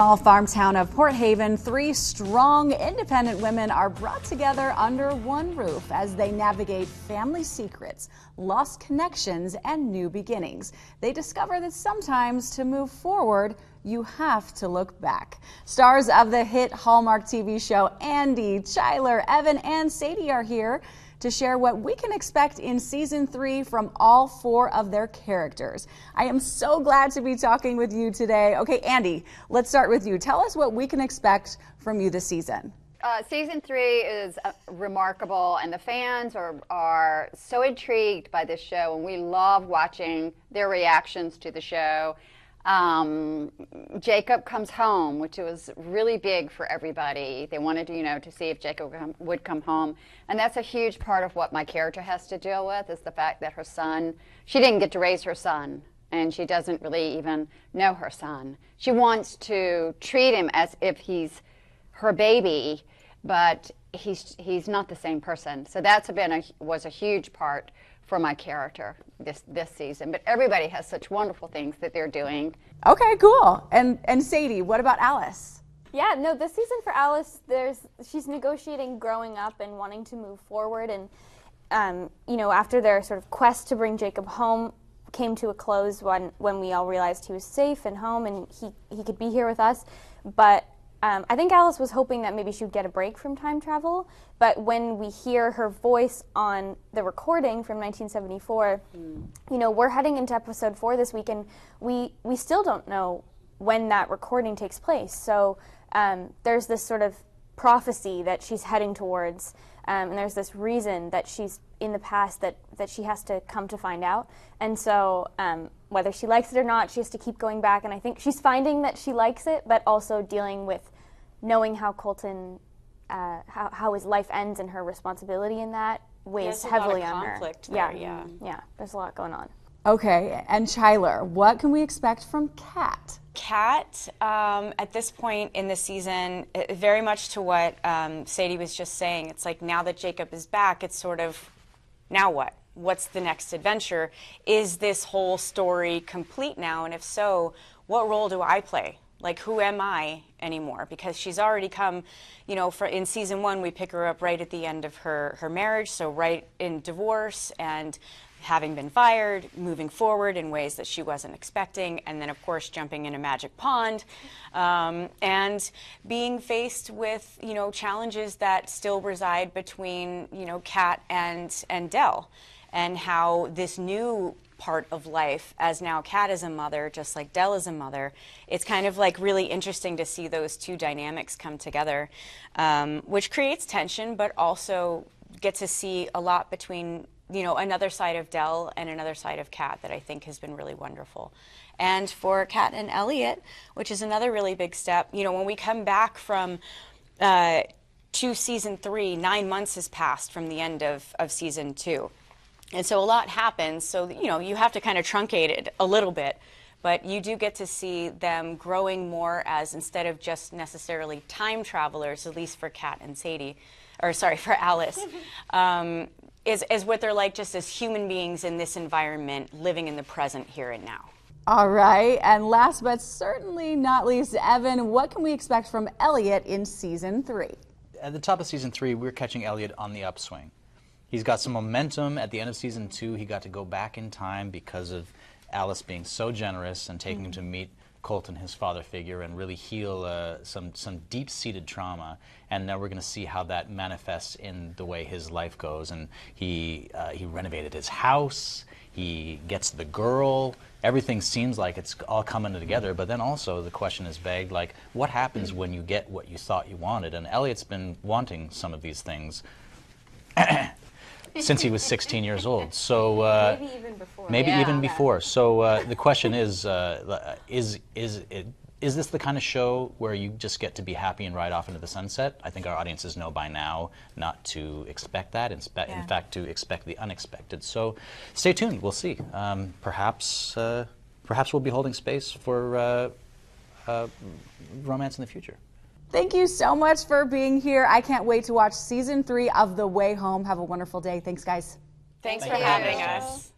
small farm town of Port Haven, 3 strong, independent women are brought together under one roof as they navigate family secrets, lost connections, and new beginnings. They discover that sometimes to move forward, you have to look back. Stars of the hit Hallmark TV show Andie, Chyler, Evan, and Sadie are here to share what we can expect in season 3 from all 4 of their characters. I am so glad to be talking with you today. Okay, Andie, let's start with you. Tell us what we can expect from you this season. Season 3 is remarkable, and the fans are so intrigued by this show, and we love watching their reactions to the show. Jacob comes home, which was really big for everybody. They wanted to see if Jacob would come home. And that's a huge part of what my character has to deal with, is the fact that her son, she didn't get to raise her son, and she doesn't really even know her son. She wants to treat him as if he's her baby, but he's not the same person. So that's was a huge part for my character this season. But everybody has such wonderful things that they're doing. Okay, cool. And Sadie, what about Alice? Yeah, no, this season for Alice, she's negotiating growing up and wanting to move forward, and after their sort of quest to bring Jacob home came to a close when we all realized he was safe and home and he could be here with us. But I think Alice was hoping that maybe she would get a break from time travel, but when we hear her voice on the recording from 1974, we're heading into episode 4 this week, and we still don't know when that recording takes place. So there's this sort of prophecy that she's heading towards, and there's this reason that she's in the past that she has to come to find out. And so whether she likes it or not, she has to keep going back, and I think she's finding that she likes it, but also dealing with knowing how Colton, how his life ends and her responsibility in that weighs heavily on her. There, yeah, there's a lot going on. Okay, and Chyler, what can we expect from Kat? Kat, at this point in the season, very much to what Sadie was just saying, it's like now that Jacob is back, it's sort of, now what? What's the next adventure? Is this whole story complete now? And if so, what role do I play? Like, who am I anymore? Because she's already come, in season 1, we pick her up right at the end of her marriage, so right in divorce and having been fired, moving forward in ways that she wasn't expecting, and then, of course, jumping in a magic pond, and being faced with, challenges that still reside between, Kat and Del, and how this new part of life, as now Kat is a mother, just like Del is a mother, it's kind of like really interesting to see those two dynamics come together, which creates tension, but also get to see a lot between another side of Del and another side of Kat that I think has been really wonderful. And for Kat and Elliot, which is another really big step, when we come back from to season 3, 9 months has passed from the end of season 2. And so a lot happens, so you have to kind of truncate it a little bit, but you do get to see them growing more as, instead of just necessarily time travelers, at least for Kat and Sadie, or sorry, for Alice, is what they're like just as human beings in this environment, living in the present here and now. All right, and last but certainly not least, Evan, what can we expect from Elliot in season 3? At the top of season 3, we're catching Elliot on the upswing. He's got some momentum. At the end of season 2, he got to go back in time because of Alice being so generous and taking him to meet Colton, his father figure, and really heal some deep-seated trauma. And now we're going to see how that manifests in the way his life goes. And he renovated his house. He gets the girl. Everything seems like it's all coming together. But then also the question is begged, like, what happens when you get what you thought you wanted? And Elliot's been wanting some of these things since he was 16 years old. So maybe even before. Maybe even before. So the question is this the kind of show where you just get to be happy and ride off into the sunset? I think our audiences know by now not to expect that, in fact, to expect the unexpected. So stay tuned. We'll see. Perhaps we'll be holding space for romance in the future. Thank you so much for being here. I can't wait to watch season 3 of The Way Home. Have a wonderful day. Thanks, guys. Thanks for having us.